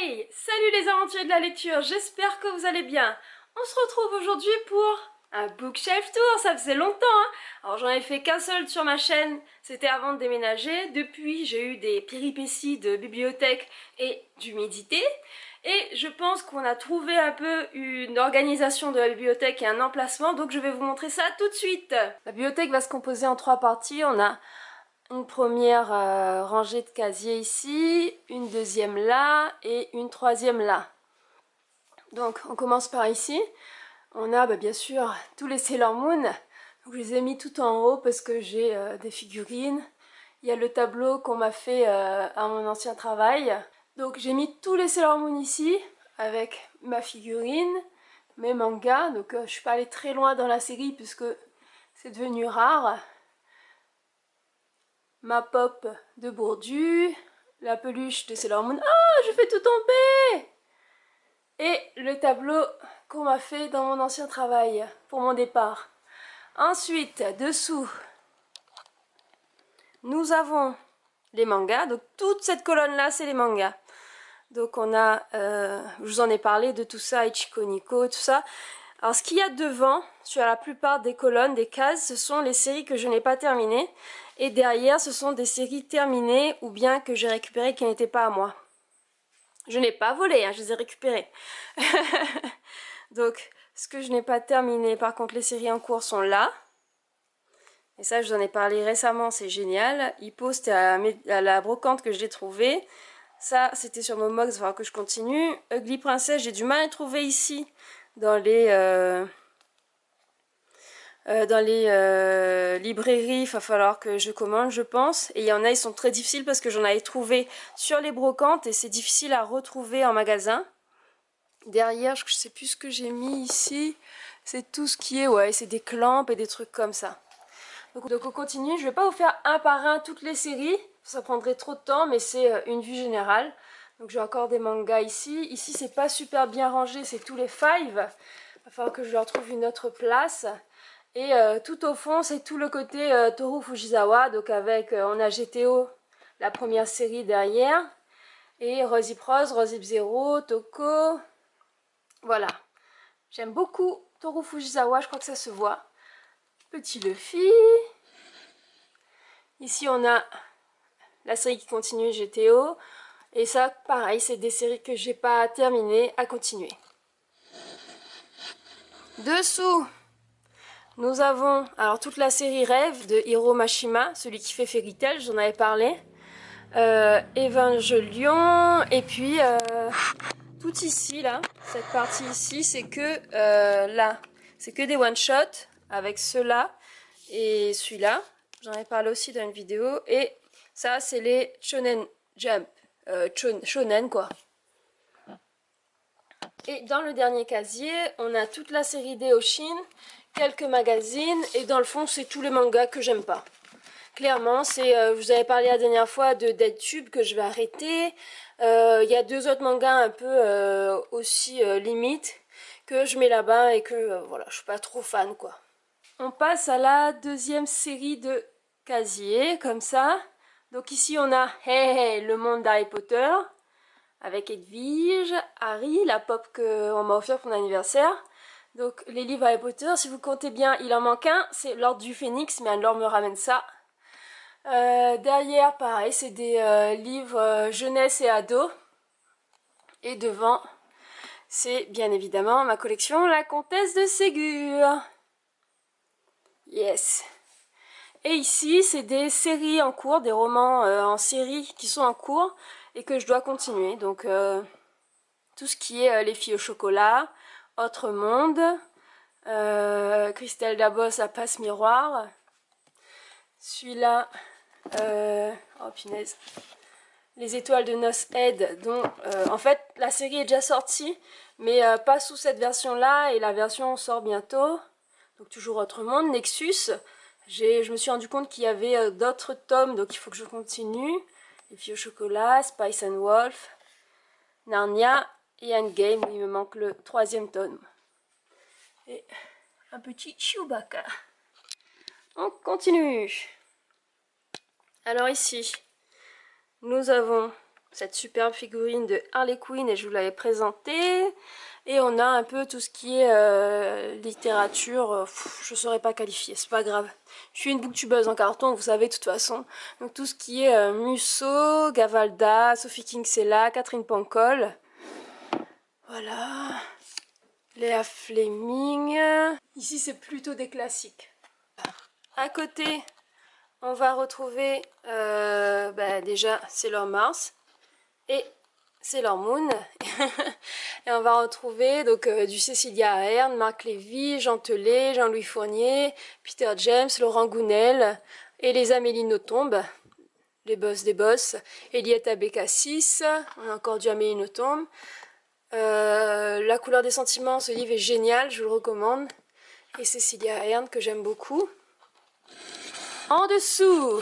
Hey, salut les aventuriers de la lecture, j'espère que vous allez bien. On se retrouve aujourd'hui pour un bookshelf tour, ça faisait longtemps hein. Alors j'en ai fait qu'un seul sur ma chaîne, c'était avant de déménager. Depuis j'ai eu des péripéties de bibliothèque et d'humidité. Et je pense qu'on a trouvé un peu une organisation de la bibliothèque et un emplacement, donc je vais vous montrer ça tout de suite. La bibliothèque va se composer en 3 parties, on a une première rangée de casiers ici, une deuxième là et une troisième là. Donc on commence par ici. On a bien sûr tous les Sailor Moon. Donc, je les ai mis tout en haut parce que j'ai des figurines. Il y a le tableau qu'on m'a fait à mon ancien travail. Donc j'ai mis tous les Sailor Moon ici avec ma figurine, mes mangas. Donc je suis pas allée très loin dans la série puisque c'est devenu rare. Ma pop de Bourdu, la peluche de Sailor Moon. Ah, je fais tout tomber! Et le tableau qu'on m'a fait dans mon ancien travail pour mon départ. Ensuite, dessous, nous avons les mangas. Donc toute cette colonne-là, c'est les mangas. Donc on a, je vous en ai parlé de tout ça, Ichiko Nico, tout ça. Alors ce qu'il y a devant, sur la plupart des colonnes, des cases, ce sont les séries que je n'ai pas terminées. Et derrière, ce sont des séries terminées ou bien que j'ai récupérées qui n'étaient pas à moi. Je n'ai pas volé, hein, je les ai récupérées. Donc, ce que je n'ai pas terminé, par contre, les séries en cours sont là. Et ça, je vous en ai parlé récemment, c'est génial. Hippo, c'était à la brocante que je l'ai trouvé. Ça, c'était sur Momox, il va falloir que je continue. Ugly Princess, j'ai du mal à les trouver ici, dans les librairies. Il va falloir que je commande, je pense. Et il y en a, ils sont très difficiles parce que j'en avais trouvé sur les brocantes et c'est difficile à retrouver en magasin. Derrière, je sais plus ce que j'ai mis ici. C'est tout ce qui est, ouais, c'est des clampes et des trucs comme ça. Donc on continue. Je vais pas vous faire un par un toutes les séries. Ça prendrait trop de temps, mais c'est une vue générale. Donc j'ai encore des mangas ici. Ici, c'est pas super bien rangé, c'est tous les Five. Il va falloir que je leur trouve une autre place. Et tout au fond, c'est tout le côté Toru Fujisawa. Donc avec, on a GTO, la première série derrière. Et Rosy Prose, Rosy Zero, Toko. Voilà. J'aime beaucoup Toru Fujisawa, je crois que ça se voit. Petit Luffy. Ici, on a la série qui continue, GTO. Et ça, pareil, c'est des séries que j'ai pas terminées à continuer. Dessous, nous avons alors toute la série Rêve de Hiro Mashima, celui qui fait Fairy Tail, j'en avais parlé. Evangelion, et puis tout ici, là, cette partie ici, c'est que là, c'est que des one-shots avec ceux-là et celui-là. J'en ai parlé aussi dans une vidéo. Et ça, c'est les Shonen Jump. Shonen, quoi. Et dans le dernier casier, on a toute la série d'Eoshin, quelques magazines, et dans le fond, c'est tous les mangas que j'aime pas. Clairement, c'est, je vous avais parlé la dernière fois de DeadTube que je vais arrêter. Il y a 2 autres mangas un peu aussi limite que je mets là-bas et que voilà, je suis pas trop fan quoi. On passe à la deuxième série de casiers, comme ça. Donc ici on a Hey Hey, le monde d'Harry Potter, avec Edwige, Harry, la pop qu'on m'a offert pour mon anniversaire. Donc les livres Harry Potter, si vous comptez bien, il en manque un, c'est l'Ordre du Phénix, mais Anne-Laure me ramène ça. Derrière, pareil, c'est des livres jeunesse et ado. Et devant, c'est bien évidemment ma collection La Comtesse de Ségur. Yes. Et ici, c'est des séries en cours, des romans en série qui sont en cours et que je dois continuer. Donc, tout ce qui est Les filles au chocolat, Autre monde, Christelle Dabos, La passe miroir. Celui-là, oh punaise. Les étoiles de noces Ed, dont en fait la série est déjà sortie, mais pas sous cette version-là, et la version sort bientôt. Donc toujours Autre monde, Nexus. Je me suis rendu compte qu'il y avait d'autres tomes, donc il faut que je continue. Les filles au chocolat, Spice and Wolf, Narnia et Endgame, où il me manque le 3e tome. Et un petit Chewbacca. On continue. Alors ici, nous avons cette superbe figurine de Harley Quinn et je vous l'avais présentée. Et on a un peu tout ce qui est littérature, je ne saurais pas qualifier, c'est pas grave. Je suis une booktubeuse en carton, vous savez de toute façon. Donc tout ce qui est Musso, Gavalda, Sophie Kinsella, Catherine Pancol. Voilà. Léa Fleming. Ici c'est plutôt des classiques. À côté, on va retrouver déjà Sailor Mars et Sailor Moon. Et on va retrouver donc du Cécilia Ahern, Marc Lévy, Jean Telet, Jean-Louis Fournier, Peter James, Laurent Gounel et les Amélie Nothomb, les boss des boss, Eliette Bécassis, on a encore du Amélie Nothomb. La couleur des sentiments, ce livre est génial, je vous le recommande. Et Cécilia Ahern que j'aime beaucoup. En dessous,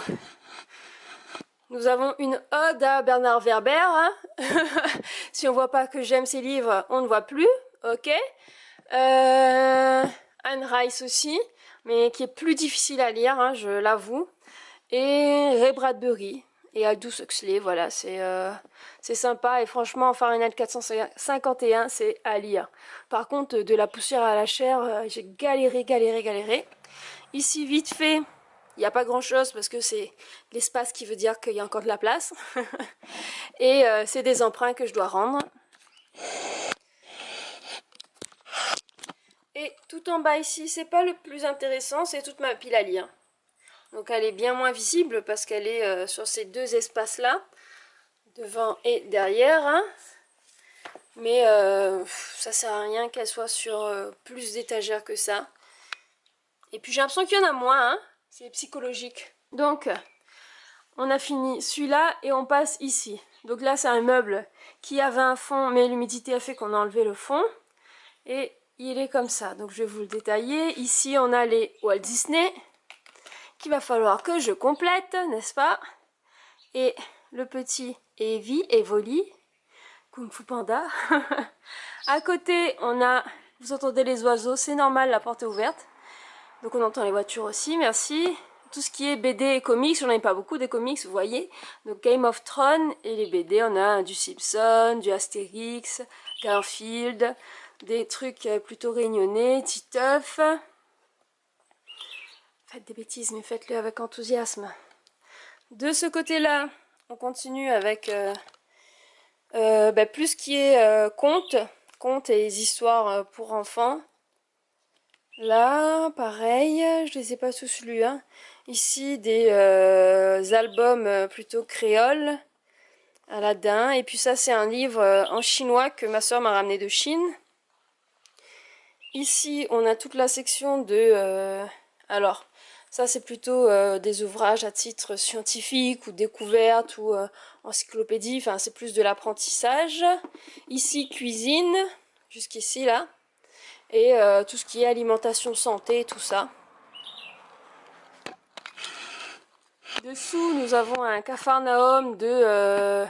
nous avons une ode à Bernard Werber. Hein. Si on voit pas que j'aime ses livres, on ne voit plus. Ok. Anne Rice aussi, mais qui est plus difficile à lire, hein, je l'avoue. Et Ray Bradbury et Aldous Huxley. Voilà, c'est sympa. Et franchement, Fahrenheit 451, c'est à lire. Par contre, de la poussière à la chair, j'ai galéré. Ici, vite fait. Il n'y a pas grand chose parce que c'est l'espace qui veut dire qu'il y a encore de la place. Et c'est des emprunts que je dois rendre. Et tout en bas ici, c'est pas le plus intéressant, c'est toute ma pile à lire. Donc elle est bien moins visible parce qu'elle est sur ces deux espaces-là, devant et derrière. Hein. Mais ça sert à rien qu'elle soit sur plus d'étagères que ça. Et puis j'ai l'impression qu'il y en a moins, hein. C'est psychologique. Donc, on a fini celui-là et on passe ici. Donc là, c'est un meuble qui avait un fond, mais l'humidité a fait qu'on a enlevé le fond. Et il est comme ça. Donc je vais vous le détailler. Ici, on a les Walt Disney, qu'il va falloir que je complète, n'est-ce pas? Et le petit Evoli, Kung Fu Panda. À côté, on a, vous entendez les oiseaux, c'est normal, la porte est ouverte. Donc on entend les voitures aussi, merci. Tout ce qui est BD et comics, j'en ai pas beaucoup des comics, vous voyez. Donc Game of Thrones et les BD, on a du Simpson, du Astérix, Garfield, des trucs plutôt réunionnais, Titeuf. Faites des bêtises, mais faites-le avec enthousiasme. De ce côté-là, on continue avec plus ce qui est contes et les histoires pour enfants. Là, pareil, je les ai pas tous lus. Hein. Ici, des albums plutôt créoles, Aladdin. Et puis ça, c'est un livre en chinois que ma soeur m'a ramené de Chine. Ici, on a toute la section de... alors, ça, c'est plutôt des ouvrages à titre scientifique ou découverte ou encyclopédie. Enfin, c'est plus de l'apprentissage. Ici, cuisine, jusqu'ici, là. Et tout ce qui est alimentation, santé, tout ça. Dessous, nous avons un capharnaüm de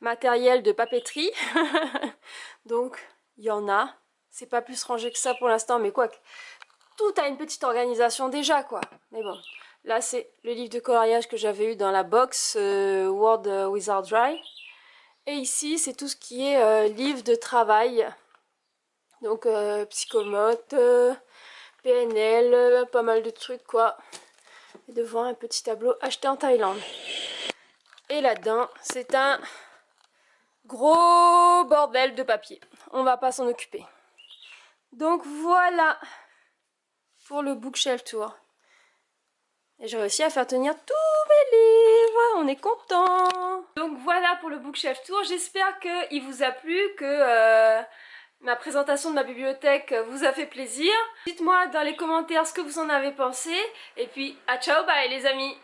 matériel de papeterie. Donc, il y en a. C'est pas plus rangé que ça pour l'instant, mais quoi que... Tout a une petite organisation déjà, quoi. Mais bon, là, c'est le livre de coloriage que j'avais eu dans la box World Wizardry. Et ici, c'est tout ce qui est livre de travail. Donc psychomote, PNL, pas mal de trucs quoi. Et devant un petit tableau acheté en Thaïlande. Et là-dedans, c'est un gros bordel de papier. On va pas s'en occuper. Donc voilà pour le bookshelf tour. Et j'ai réussi à faire tenir tous mes livres. On est content. Donc voilà pour le bookshelf tour. J'espère qu'il vous a plu, que... ma présentation de ma bibliothèque vous a fait plaisir. Dites-moi dans les commentaires ce que vous en avez pensé. Et puis, à ciao, bye les amis!